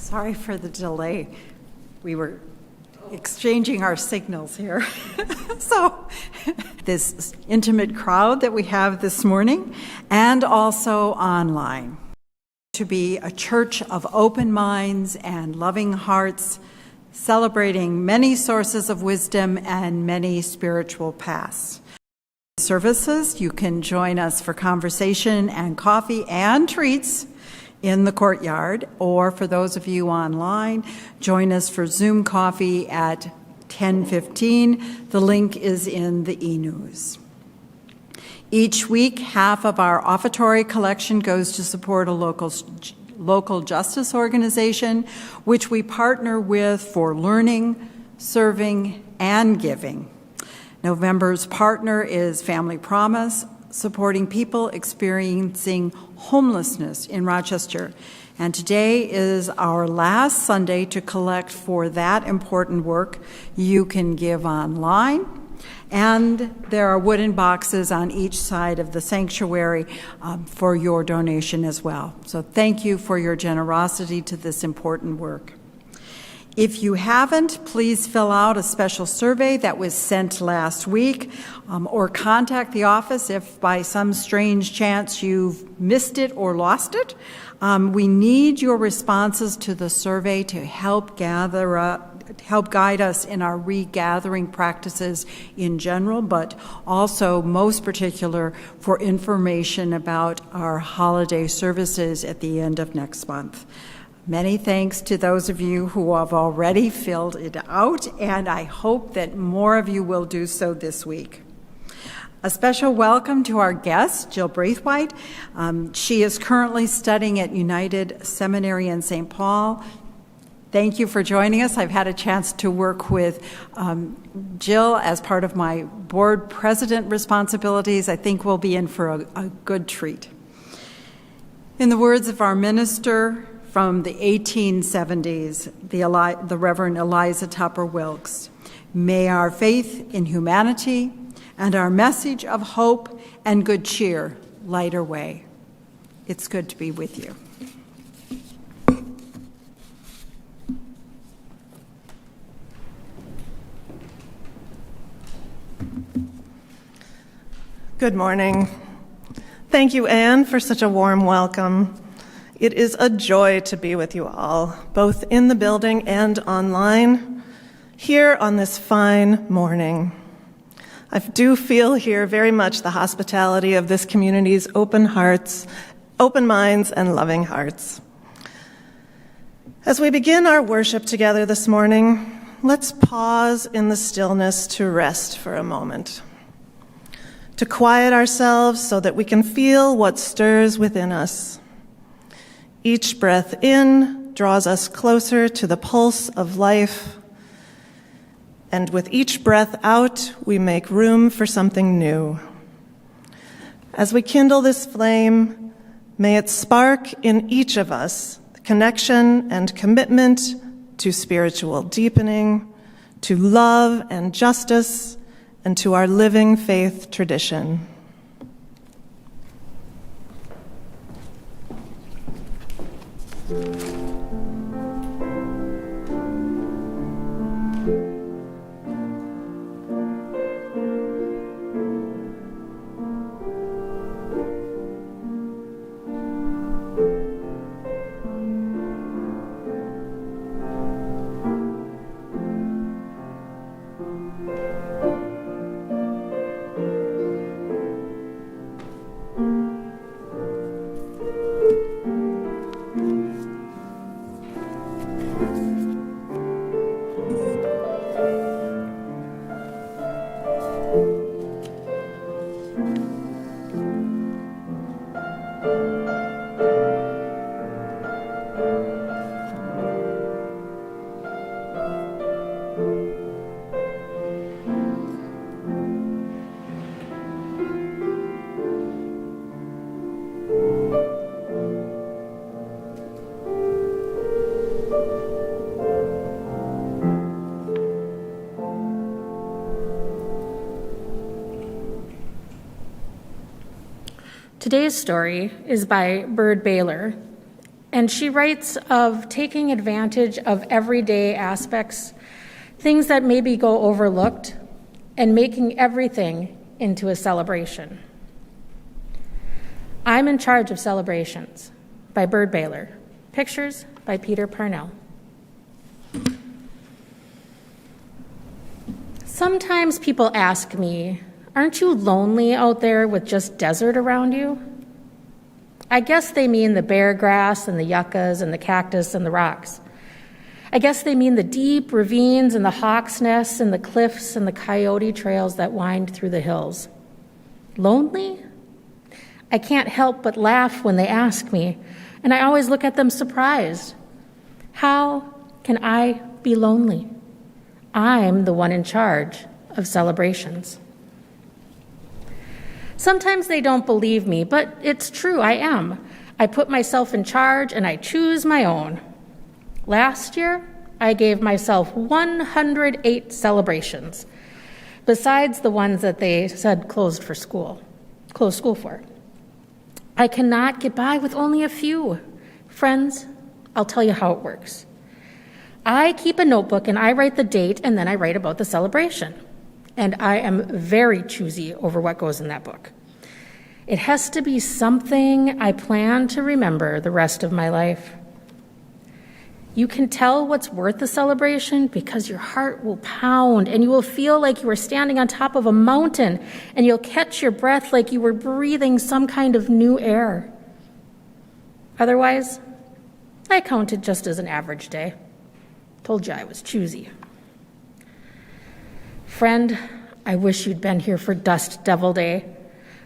Sorry for the delay. We were exchanging our signals here. So this intimate crowd that we have this morning, and also online. To be a church of open minds and loving hearts, celebrating many sources of wisdom and many spiritual paths. Services, you can join us for conversation and coffee and treats in the courtyard, or for those of you online, join us for Zoom coffee at 10:15. The link is in the e-news. Each week, half of our offertory collection goes to support a local justice organization, which we partner with for learning, serving, and giving. November's partner is Family Promise, supporting people experiencing homelessness in Rochester. And today is our last Sunday to collect for that important work. You can give online, and there are wooden boxes on each side of the sanctuary for your donation as well. So thank you for your generosity to this important work. If you haven't, please fill out a special survey that was sent last week, or contact the office if by some strange chance you've missed it or lost it. We need your responses to the survey to help guide us in our regathering practices in general, but also most particular for information about our holiday services at the end of next month. Many thanks to those of you who have already filled it out, and I hope that more of you will do so this week. A special welcome to our guest, Jill Braithwaite. She is currently studying at United Seminary in St. Paul. Thank you for joining us. I've had a chance to work with Jill as part of my board president responsibilities. I think we'll be in for a good treat. In the words of our minister from the 1870s, the Reverend Eliza Tupper Wilkes, may our faith in humanity and our message of hope and good cheer light our way. It's good to be with you. Good morning. Thank you, Anne, for such a warm welcome. It is a joy to be with you all, both in the building and online, here on this fine morning. I do feel here very much the hospitality of this community's open hearts, open minds, and loving hearts. As we begin our worship together this morning, let's pause in the stillness to rest for a moment, to quiet ourselves so that we can feel what stirs within us. Each breath in draws us closer to the pulse of life, and with each breath out, we make room for something new. As we kindle this flame, may it spark in each of us the connection and commitment to spiritual deepening, to love and justice, and to our living faith tradition. Today's story is by Bird Baylor, And she writes of taking advantage of everyday aspects, things that maybe go overlooked, and making everything into a celebration. I'm in Charge of Celebrations by Bird Baylor. Pictures by Peter Parnell. Sometimes people ask me, aren't you lonely out there with just desert around you? I guess they mean the bare grass and the yuccas and the cactus and the rocks. I guess they mean the deep ravines and the hawk's nests and the cliffs and the coyote trails that wind through the hills. Lonely? I can't help but laugh when they ask me, and I always look at them surprised. How can I be lonely? I'm the one in charge of celebrations. Sometimes they don't believe me, but it's true, I am. I put myself in charge and I choose my own. Last year, I gave myself 108 celebrations, besides the ones that they said closed school for. I cannot get by with only a few. Friends, I'll tell you how it works. I keep a notebook and I write the date and then I write about the celebration. And I am very choosy over what goes in that book. It has to be something I plan to remember the rest of my life. You can tell what's worth a celebration because your heart will pound and you will feel like you are standing on top of a mountain and you'll catch your breath like you were breathing some kind of new air. Otherwise, I count it just as an average day. Told you I was choosy. Friend, I wish you'd been here for Dust Devil Day.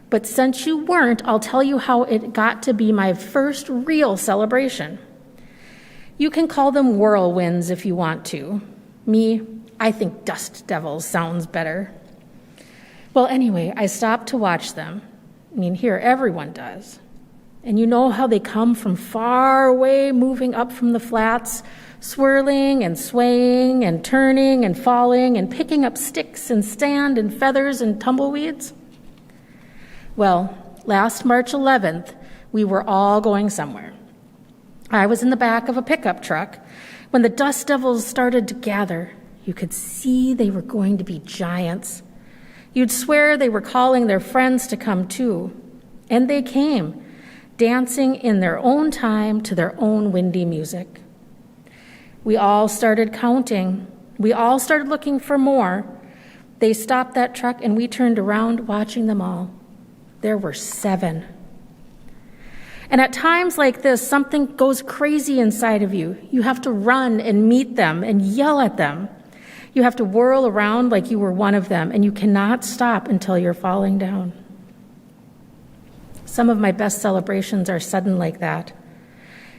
But since you weren't, I'll tell you how it got to be my first real celebration. You can call them whirlwinds if you want to. Me, I think dust devils sounds better. Well, anyway, I stopped to watch them. I mean, here, everyone does. And you know how they come from far away, moving up from the flats, swirling and swaying and turning and falling and picking up sticks and sand and feathers and tumbleweeds? Well, last March 11th, we were all going somewhere. I was in the back of a pickup truck when the dust devils started to gather. You could see they were going to be giants. You'd swear they were calling their friends to come too. And they came, dancing in their own time to their own windy music. We all started counting. We all started looking for more. They stopped that truck and we turned around watching them all. There were 7. And at times like this, something goes crazy inside of you. You have to run and meet them and yell at them. You have to whirl around like you were one of them, and you cannot stop until you're falling down. Some of my best celebrations are sudden like that.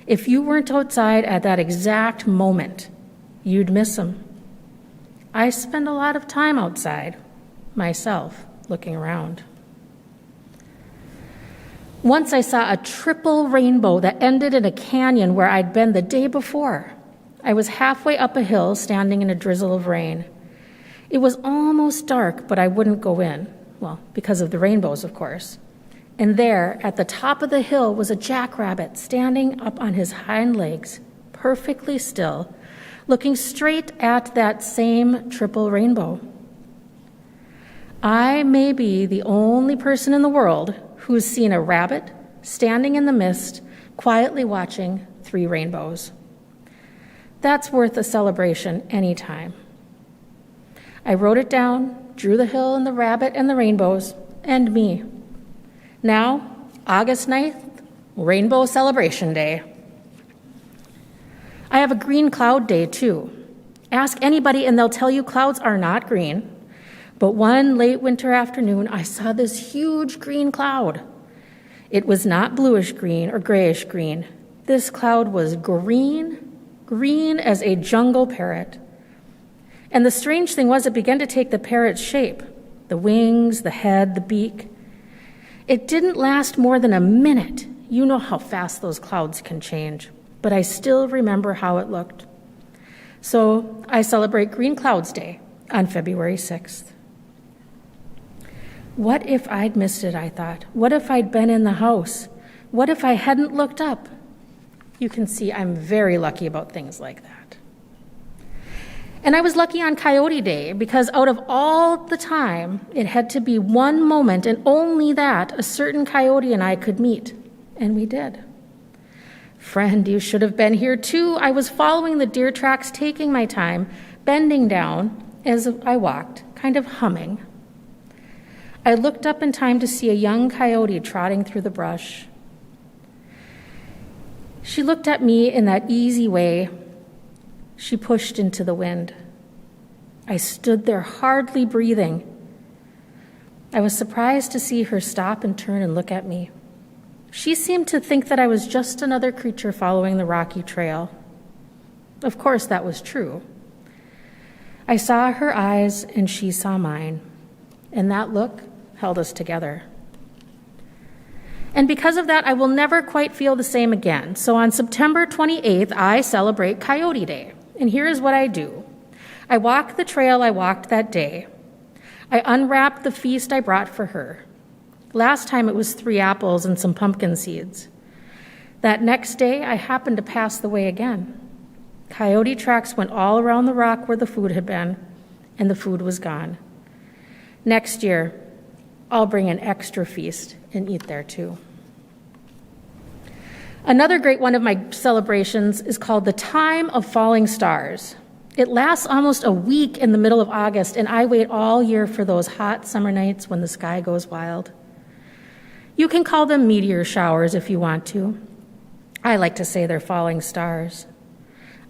If you weren't outside at that exact moment, you'd miss them. I spend a lot of time outside, myself, looking around. Once I saw a triple rainbow that ended in a canyon where I'd been the day before. I was halfway up a hill, standing in a drizzle of rain. It was almost dark, but I wouldn't go in. Well, because of the rainbows, of course. And there, at the top of the hill, was a jackrabbit standing up on his hind legs, perfectly still, looking straight at that same triple rainbow. I may be the only person in the world who's seen a rabbit standing in the mist, quietly watching 3 rainbows. That's worth a celebration anytime. I wrote it down, drew the hill and the rabbit and the rainbows, and me. Now, August 9th, Rainbow Celebration Day. I have a green cloud day, too. Ask anybody and they'll tell you clouds are not green. But one late winter afternoon, I saw this huge green cloud. It was not bluish green or grayish green. This cloud was green as a jungle parrot. And the strange thing was it began to take the parrot's shape, the wings, the head, the beak. It didn't last more than a minute. You know how fast those clouds can change, but I still remember how it looked. So I celebrate Green Clouds Day on February 6th. What if I'd missed it, I thought? What if I'd been in the house? What if I hadn't looked up? You can see I'm very lucky about things like that. And I was lucky on Coyote Day because out of all the time, it had to be one moment and only that a certain coyote and I could meet. And we did. Friend, you should have been here too. I was following the deer tracks, taking my time, bending down as I walked, kind of humming. I looked up in time to see a young coyote trotting through the brush. She looked at me in that easy way. She pushed into the wind. I stood there hardly breathing. I was surprised to see her stop and turn and look at me. She seemed to think that I was just another creature following the rocky trail. Of course, that was true. I saw her eyes and she saw mine, and that look held us together. And because of that, I will never quite feel the same again. So on September 28th, I celebrate Coyote Day. And here is what I do. I walk the trail I walked that day. I unwrap the feast I brought for her. Last time it was 3 apples and some pumpkin seeds. That next day, I happened to pass the way again. Coyote tracks went all around the rock where the food had been, and the food was gone. Next year, I'll bring an extra feast and eat there too. Another great one of my celebrations is called the Time of Falling Stars. It lasts almost a week in the middle of August, and I wait all year for those hot summer nights when the sky goes wild. You can call them meteor showers if you want to. I like to say they're falling stars.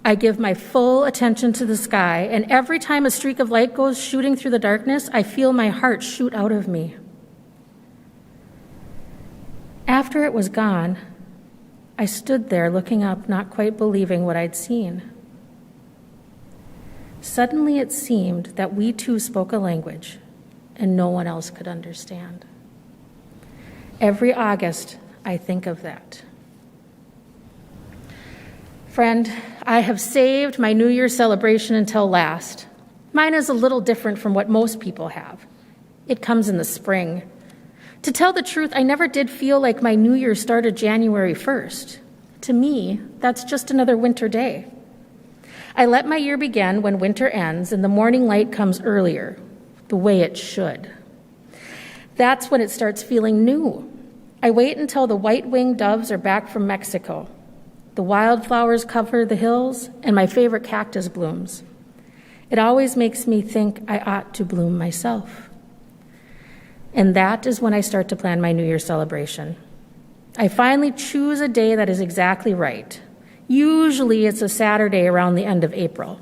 I give my full attention to the sky, and every time a streak of light goes shooting through the darkness, I feel my heart shoot out of me. After it was gone, I stood there looking up, not quite believing what I'd seen. Suddenly it seemed that we two spoke a language, and no one else could understand. Every August, I think of that. Friend, I have saved my New Year's celebration until last. Mine is a little different from what most people have. It comes in the spring. To tell the truth, I never did feel like my New Year started January 1st. To me, that's just another winter day. I let my year begin when winter ends and the morning light comes earlier, the way it should. That's when it starts feeling new. I wait until the white-winged doves are back from Mexico. The wildflowers cover the hills, and my favorite cactus blooms. It always makes me think I ought to bloom myself. And that is when I start to plan my New Year's celebration. I finally choose a day that is exactly right. Usually it's a Saturday around the end of April.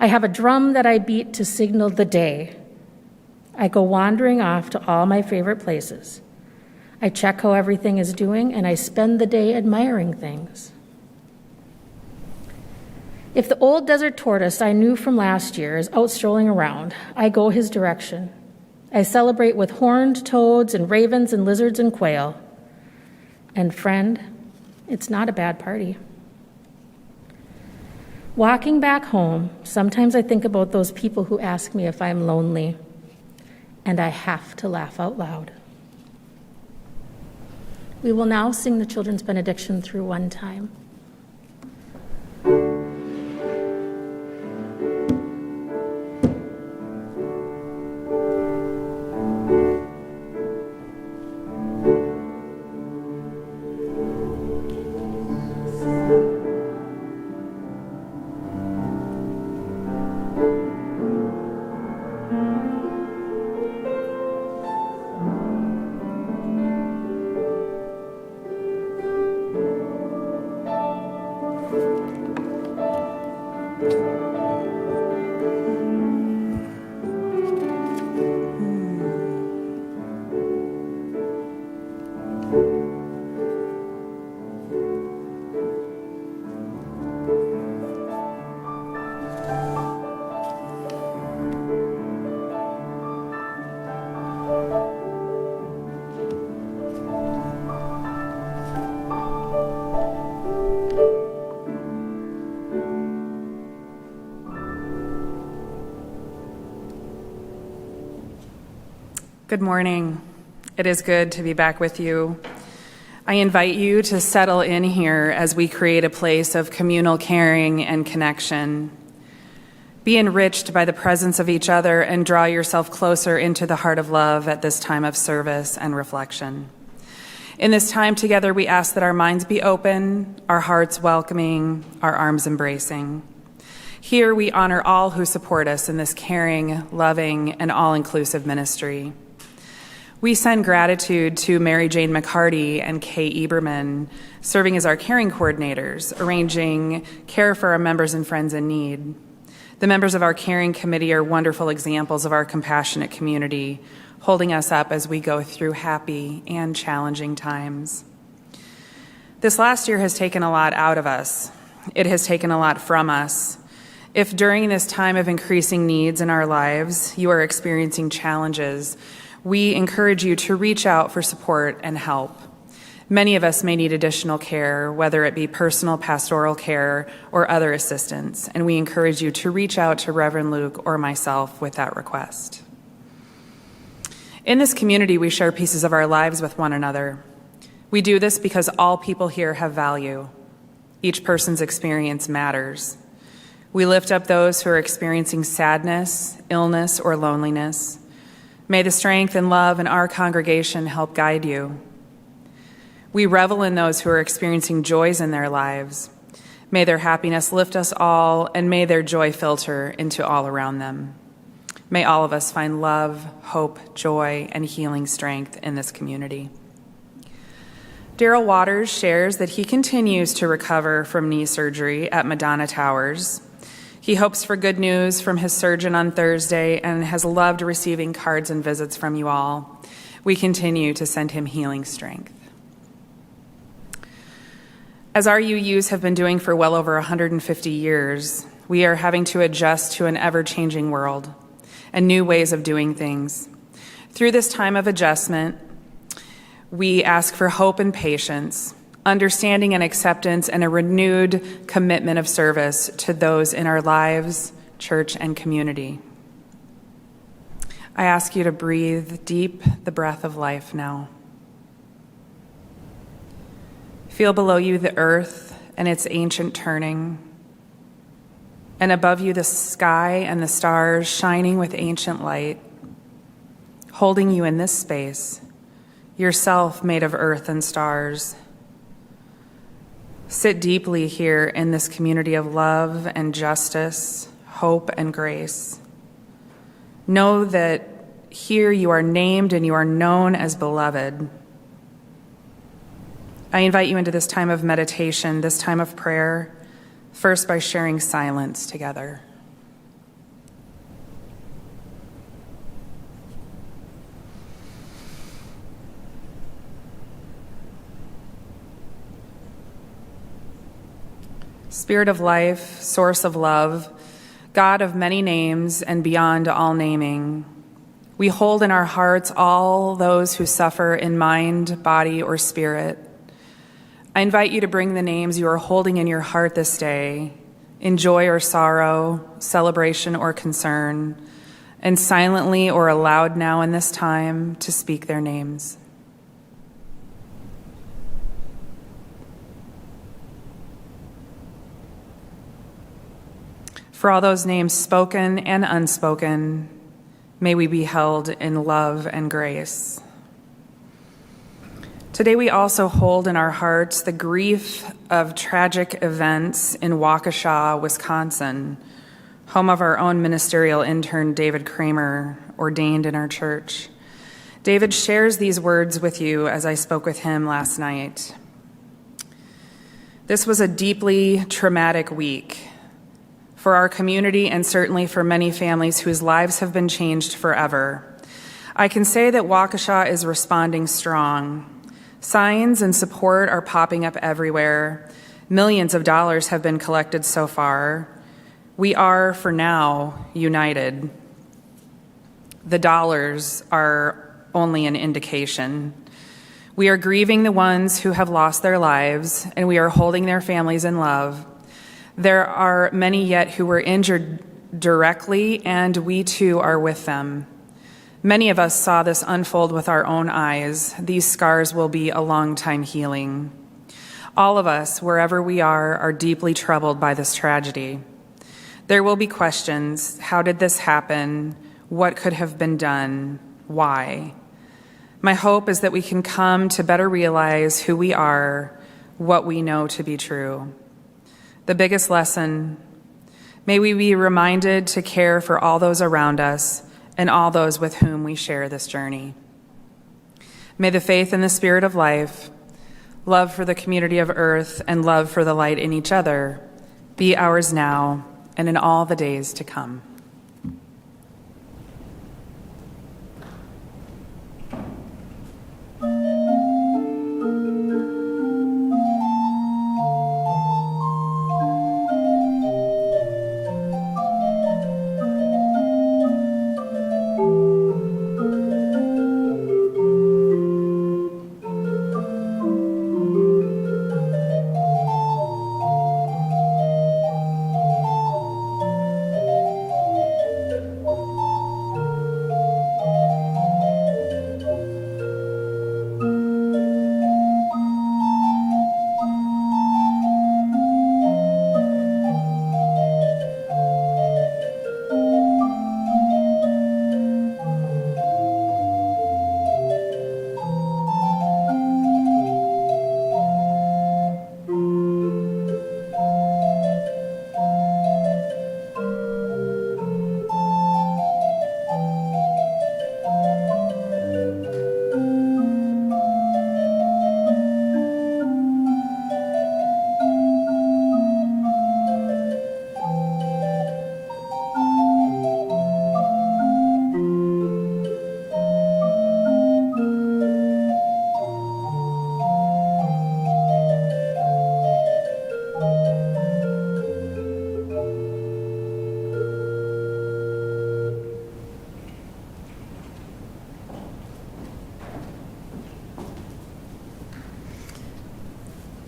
I have a drum that I beat to signal the day. I go wandering off to all my favorite places. I check how everything is doing, and I spend the day admiring things. If the old desert tortoise I knew from last year is out strolling around, I go his direction. I celebrate with horned toads and ravens and lizards and quail. And friend, it's not a bad party. Walking back home, sometimes I think about those people who ask me if I'm lonely, and I have to laugh out loud. We will now sing the children's benediction through one time. Good morning. It is good to be back with you. I invite you to settle in here as we create a place of communal caring and connection. Be enriched by the presence of each other and draw yourself closer into the heart of love at this time of service and reflection. In this time together, we ask that our minds be open, our hearts welcoming, our arms embracing. Here we honor all who support us in this caring, loving, and all-inclusive ministry. We send gratitude to Mary Jane McCarty and Kay Eberman, serving as our caring coordinators, arranging care for our members and friends in need. The members of our caring committee are wonderful examples of our compassionate community, holding us up as we go through happy and challenging times. This last year has taken a lot out of us. It has taken a lot from us. If during this time of increasing needs in our lives, you are experiencing challenges, we encourage you to reach out for support and help. Many of us may need additional care, whether it be personal pastoral care or other assistance, and we encourage you to reach out to Reverend Luke or myself with that request. In this community, we share pieces of our lives with one another. We do this because all people here have value. Each person's experience matters. We lift up those who are experiencing sadness, illness, or loneliness. May the strength and love in our congregation help guide you. We revel in those who are experiencing joys in their lives. May their happiness lift us all, and may their joy filter into all around them. May all of us find love, hope, joy, and healing strength in this community. Daryl Waters shares that he continues to recover from knee surgery at Madonna Towers. He hopes for good news from his surgeon on Thursday and has loved receiving cards and visits from you all. We continue to send him healing strength. As our UUs have been doing for well over 150 years, we are having to adjust to an ever-changing world and new ways of doing things. Through this time of adjustment, we ask for hope and patience, understanding and acceptance, and a renewed commitment of service to those in our lives, church, and community. I ask you to breathe deep the breath of life now. Feel below you the earth and its ancient turning, and above you the sky and the stars shining with ancient light, holding you in this space, yourself made of earth and stars. Sit deeply here in this community of love and justice, hope and grace. Know that here you are named and you are known as beloved. I invite you into this time of meditation, this time of prayer, first by sharing silence together. Spirit of life, source of love, God of many names and beyond all naming, we hold in our hearts all those who suffer in mind, body, or spirit. I invite you to bring the names you are holding in your heart this day, in joy or sorrow, celebration or concern, and silently or aloud now in this time to speak their names. For all those names spoken and unspoken, may we be held in love and grace. Today we also hold in our hearts the grief of tragic events in Waukesha, Wisconsin, home of our own ministerial intern, David Kramer, ordained in our church. David shares these words with you as I spoke with him last night. This was a deeply traumatic week for our community and certainly for many families whose lives have been changed forever. I can say that Waukesha is responding strong. Signs and support are popping up everywhere. Millions of dollars have been collected so far. We are, for now, united. The dollars are only an indication. We are grieving the ones who have lost their lives, and we are holding their families in love. There are many yet who were injured directly, and we too are with them. Many of us saw this unfold with our own eyes. These scars will be a long time healing. All of us, wherever we are deeply troubled by this tragedy. There will be questions. How did this happen? What could have been done? Why? My hope is that we can come to better realize who we are, what we know to be true. The biggest lesson, may we be reminded to care for all those around us and all those with whom we share this journey. May the faith in the spirit of life, love for the community of earth, and love for the light in each other be ours now and in all the days to come.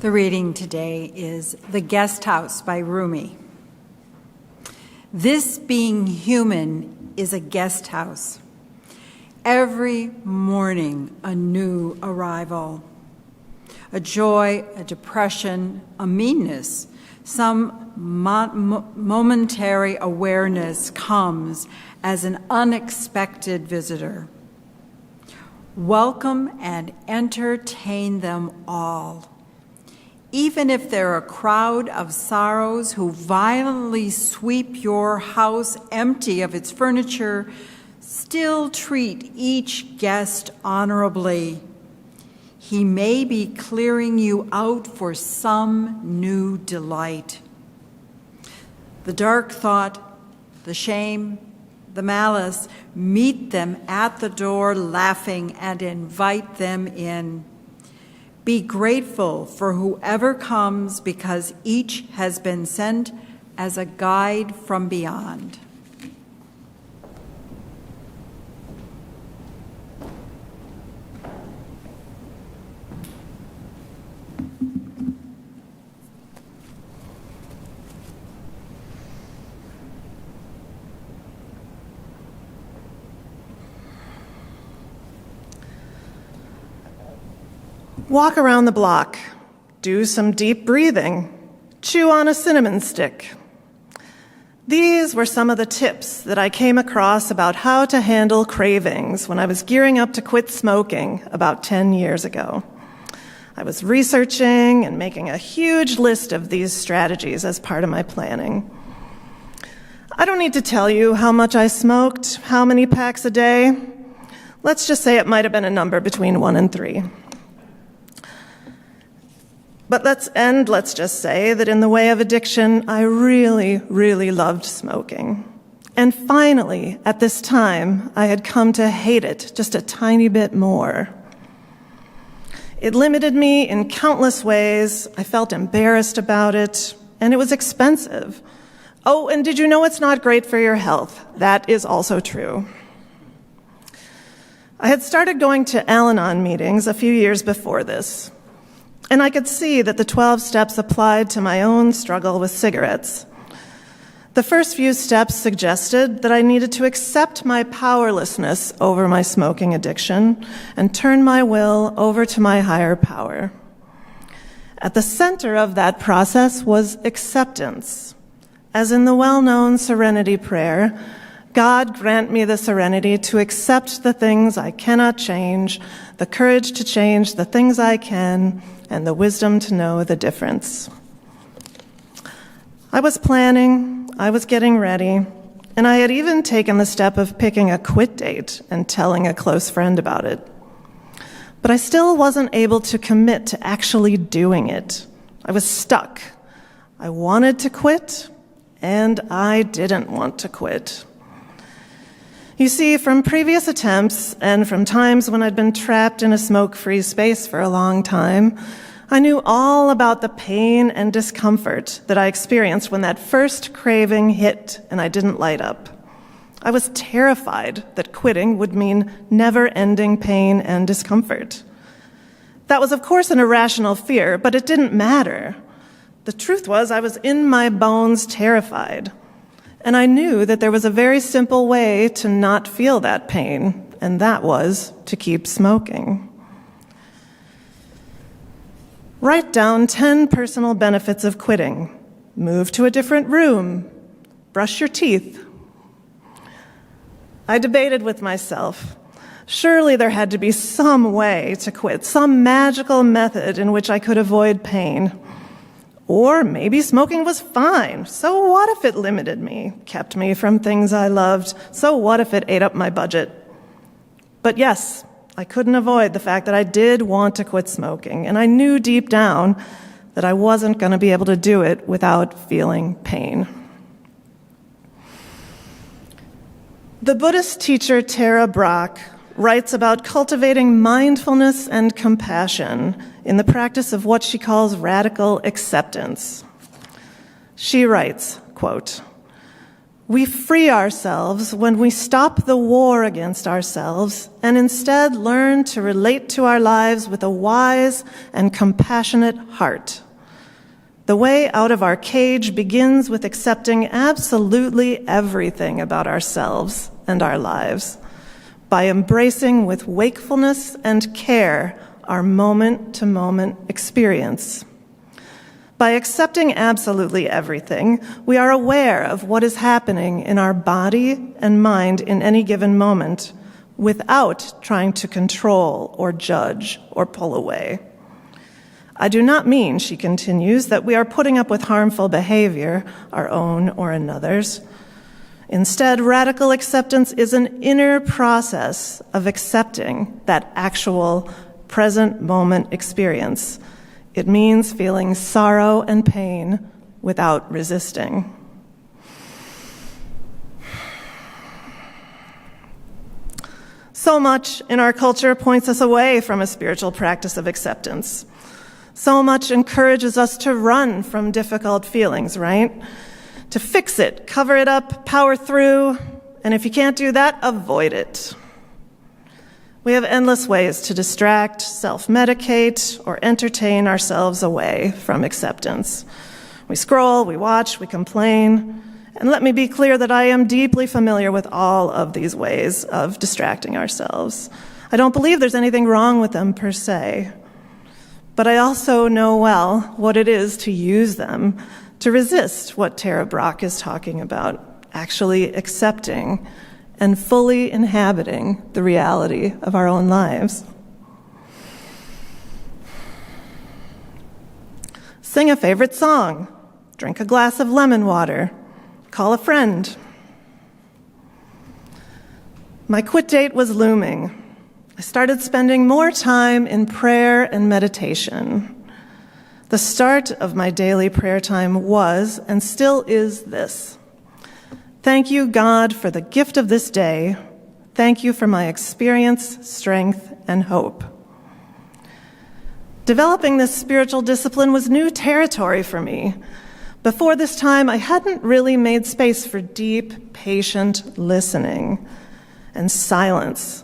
The reading today is The Guest House by Rumi. This being human is a guest house. Every morning a new arrival. A joy, a depression, a meanness, some momentary awareness comes as an unexpected visitor. Welcome and entertain them all. Even if they're a crowd of sorrows who violently sweep your house empty of its furniture, still treat each guest honorably. He may be clearing you out for some new delight. The dark thought, the shame, the malice, meet them at the door laughing and invite them in. Be grateful for whoever comes because each has been sent as a guide from beyond. Walk around the block, do some deep breathing, chew on a cinnamon stick. These were some of the tips that I came across about how to handle cravings when I was gearing up to quit smoking about 10 years ago. I was researching and making a huge list of these strategies as part of my planning. I don't need to tell you how much I smoked, how many packs a day. Let's just say it might have been a number between 1 and 3. But let's just say that in the way of addiction, I really, really loved smoking. And finally, at this time, I had come to hate it just a tiny bit more. It limited me in countless ways. I felt embarrassed about it, and it was expensive. Oh, and did you know it's not great for your health? That is also true. I had started going to Al-Anon meetings a few years before this, and I could see that the 12 steps applied to my own struggle with cigarettes. The first few steps suggested that I needed to accept my powerlessness over my smoking addiction and turn my will over to my higher power. At the center of that process was acceptance. As in the well-known Serenity Prayer, God grant me the serenity to accept the things I cannot change, the courage to change the things I can, and the wisdom to know the difference. I was planning, I was getting ready, and I had even taken the step of picking a quit date and telling a close friend about it. But I still wasn't able to commit to actually doing it. I was stuck. I wanted to quit, and I didn't want to quit. You see, from previous attempts and from times when I'd been trapped in a smoke-free space for a long time, I knew all about the pain and discomfort that I experienced when that first craving hit and I didn't light up. I was terrified that quitting would mean never-ending pain and discomfort. That was, of course, an irrational fear, but it didn't matter. The truth was, I was in my bones terrified. And I knew that there was a very simple way to not feel that pain, and that was to keep smoking. Write down 10 personal benefits of quitting. Move to a different room. Brush your teeth. I debated with myself. Surely there had to be some way to quit, some magical method in which I could avoid pain. Or maybe smoking was fine. So what if it limited me, kept me from things I loved? So what if it ate up my budget? But yes, I couldn't avoid the fact that I did want to quit smoking, and I knew deep down that I wasn't going to be able to do it without feeling pain. The Buddhist teacher Tara Brach writes about cultivating mindfulness and compassion in the practice of what she calls radical acceptance. She writes, quote, "We free ourselves when we stop the war against ourselves and instead learn to relate to our lives with a wise and compassionate heart. The way out of our cage begins with accepting absolutely everything about ourselves and our lives, by embracing with wakefulness and care our moment-to-moment experience. By accepting absolutely everything, we are aware of what is happening in our body and mind in any given moment, without trying to control or judge or pull away. I do not mean," she continues, "that we are putting up with harmful behavior, our own or another's. Instead, radical acceptance is an inner process of accepting that actual present moment experience. It means feeling sorrow and pain without resisting." So much in our culture points us away from a spiritual practice of acceptance. So much encourages us to run from difficult feelings, right? To fix it, cover it up, power through, and if you can't do that, avoid it. We have endless ways to distract, self-medicate, or entertain ourselves away from acceptance. We scroll, we watch, we complain, and let me be clear that I am deeply familiar with all of these ways of distracting ourselves. I don't believe there's anything wrong with them per se, but I also know well what it is to use them to resist what Tara Brach is talking about, actually accepting and fully inhabiting the reality of our own lives. Sing a favorite song, drink a glass of lemon water, call a friend. My quit date was looming. I started spending more time in prayer and meditation. The start of my daily prayer time was, and still is, this: "Thank you, God, for the gift of this day. Thank you for my experience, strength, and hope." Developing this spiritual discipline was new territory for me. Before this time, I hadn't really made space for deep, patient listening and silence.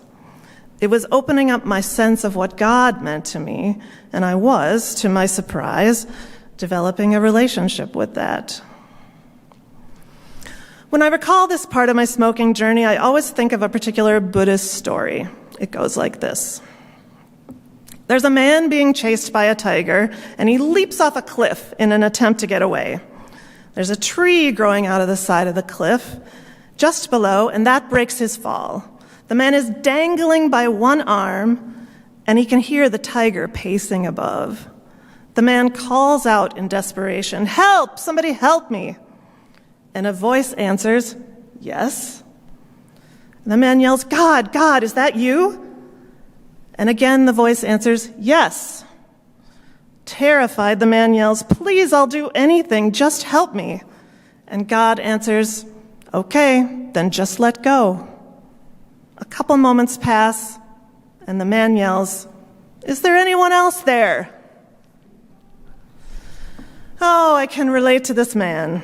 It was opening up my sense of what God meant to me, and I was, to my surprise, developing a relationship with that. When I recall this part of my smoking journey, I always think of a particular Buddhist story. It goes like this. There's a man being chased by a tiger, and he leaps off a cliff in an attempt to get away. There's a tree growing out of the side of the cliff just below, and that breaks his fall. The man is dangling by one arm, and he can hear the tiger pacing above. The man calls out in desperation, "Help! Somebody help me!" And a voice answers, "Yes." And the man yells, "God, God, is that you?" And again the voice answers, "Yes." Terrified, the man yells, "Please, I'll do anything, just help me." And God answers, "Okay, then just let go." A couple moments pass, and the man yells, "Is there anyone else there?" Oh, I can relate to this man.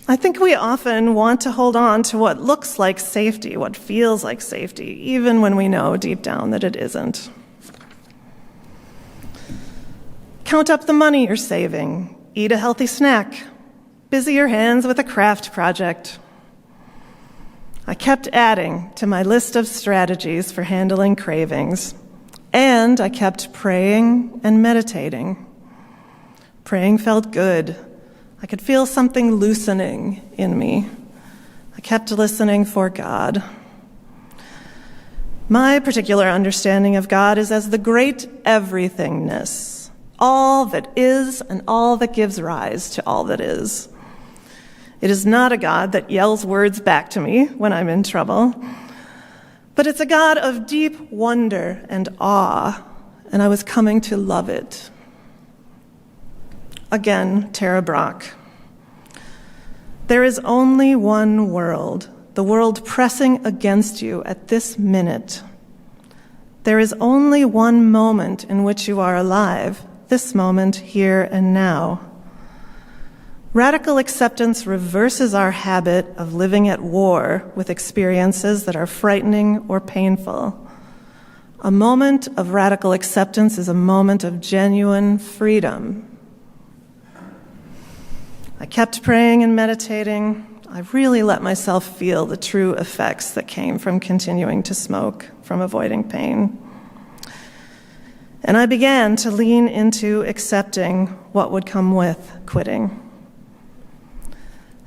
I think we often want to hold on to what looks like safety, what feels like safety, even when we know deep down that it isn't. Count up the money you're saving, eat a healthy snack, busy your hands with a craft project. I kept adding to my list of strategies for handling cravings, and I kept praying and meditating. Praying felt good. I could feel something loosening in me. I kept listening for God. My particular understanding of God is as the great everythingness, all that is and all that gives rise to all that is. It is not a God that yells words back to me when I'm in trouble, but it's a God of deep wonder and awe, and I was coming to love it. Again, Tara Brach. There is only one world, the world pressing against you at this minute. There is only one moment in which you are alive, this moment, here and now. Radical acceptance reverses our habit of living at war with experiences that are frightening or painful. A moment of radical acceptance is a moment of genuine freedom. I kept praying and meditating. I really let myself feel the true effects that came from continuing to smoke, from avoiding pain. And I began to lean into accepting what would come with quitting.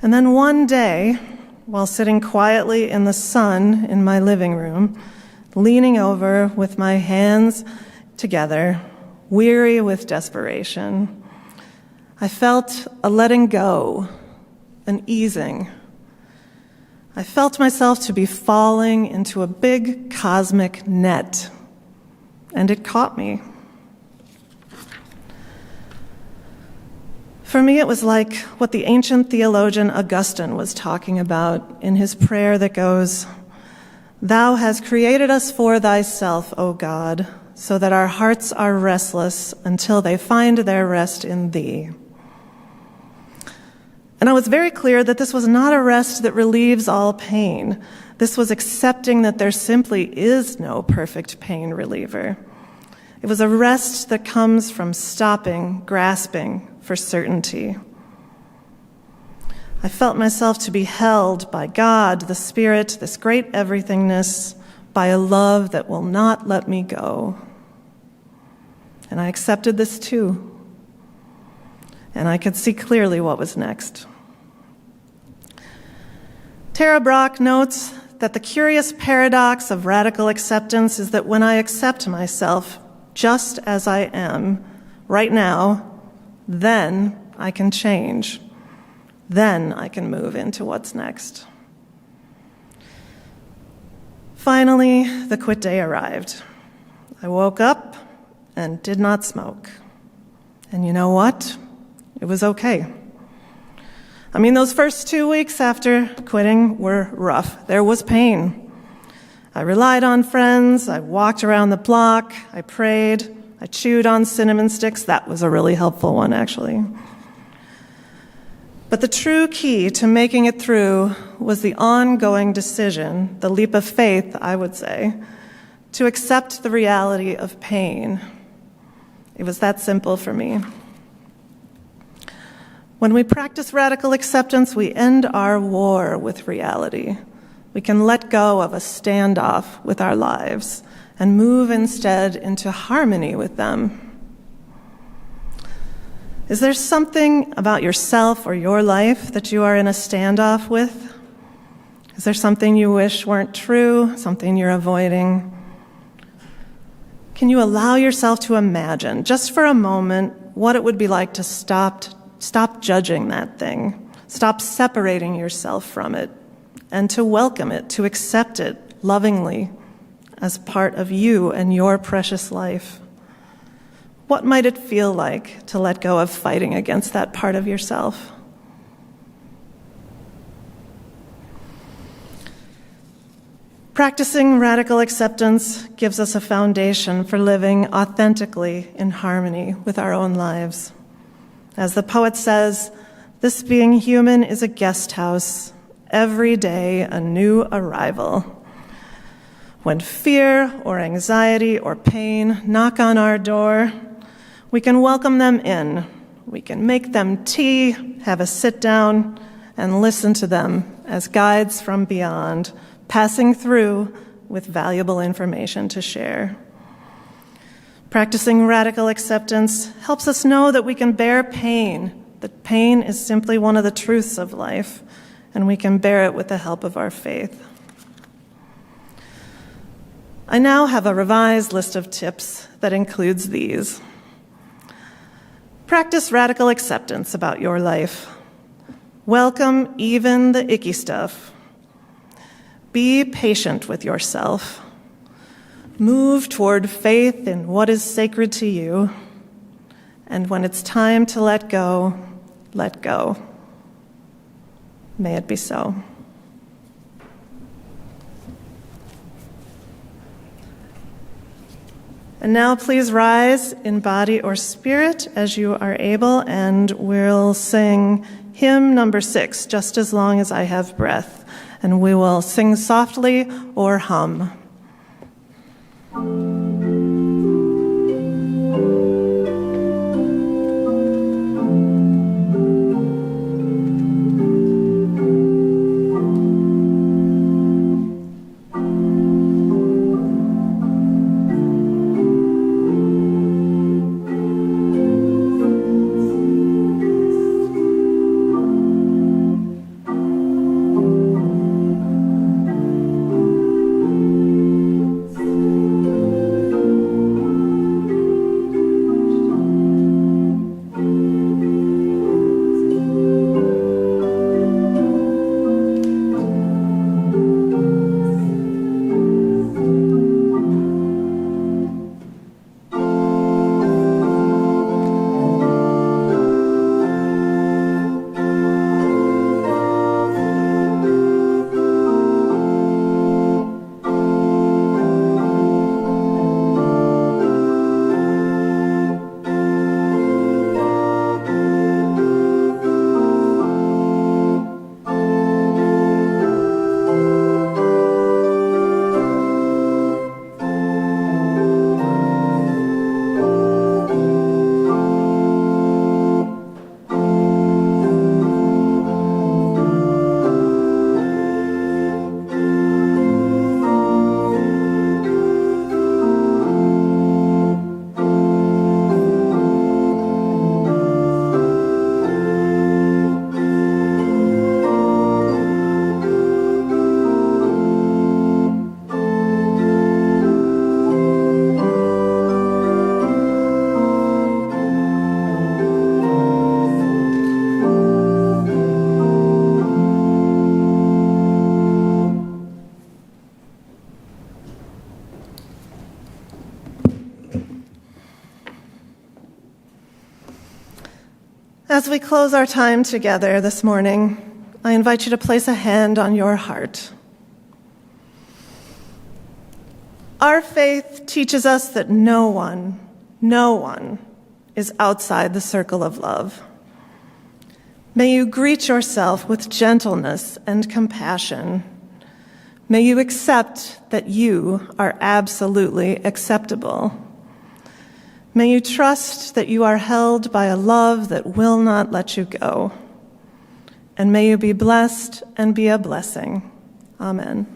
And then one day, while sitting quietly in the sun in my living room, leaning over with my hands together, weary with desperation, I felt a letting go, an easing. I felt myself to be falling into a big cosmic net, and it caught me. For me, it was like what the ancient theologian Augustine was talking about in his prayer that goes, "Thou hast created us for thyself, O God, so that our hearts are restless until they find their rest in thee." And I was very clear that this was not a rest that relieves all pain. This was accepting that there simply is no perfect pain reliever. It was a rest that comes from stopping, grasping for certainty. I felt myself to be held by God, the Spirit, this great everythingness, by a love that will not let me go. And I accepted this too. And I could see clearly what was next. Tara Brach notes that the curious paradox of radical acceptance is that when I accept myself just as I am, right now, then I can change. Then I can move into what's next. Finally, the quit day arrived. I woke up and did not smoke. And you know what? It was okay. I mean, those first 2 weeks after quitting were rough. There was pain. I relied on friends. I walked around the block. I prayed. I chewed on cinnamon sticks. That was a really helpful one, actually. But the true key to making it through was the ongoing decision, the leap of faith, I would say, to accept the reality of pain. It was that simple for me. When we practice radical acceptance, we end our war with reality. We can let go of a standoff with our lives and move instead into harmony with them. Is there something about yourself or your life that you are in a standoff with? Is there something you wish weren't true, something you're avoiding? Can you allow yourself to imagine, just for a moment, what it would be like to stop judging that thing, stop separating yourself from it, and to welcome it, to accept it lovingly as part of you and your precious life? What might it feel like to let go of fighting against that part of yourself? Practicing radical acceptance gives us a foundation for living authentically in harmony with our own lives. As the poet says, this being human is a guest house, every day a new arrival. When fear or anxiety or pain knock on our door, we can welcome them in. We can make them tea, have a sit down, and listen to them as guides from beyond, passing through with valuable information to share. Practicing radical acceptance helps us know that we can bear pain, that pain is simply one of the truths of life, and we can bear it with the help of our faith. I now have a revised list of tips that includes these. Practice radical acceptance about your life. Welcome even the icky stuff. Be patient with yourself. Move toward faith in what is sacred to you. And when it's time to let go, let go. May it be so. And now please rise in body or spirit as you are able, and we'll sing hymn number 6, Just as Long as I Have Breath. And we will sing softly or hum. As we close our time together this morning, I invite you to place a hand on your heart. Our faith teaches us that no one is outside the circle of love. May you greet yourself with gentleness and compassion. May you accept that you are absolutely acceptable. May you trust that you are held by a love that will not let you go. And may you be blessed and be a blessing. Amen.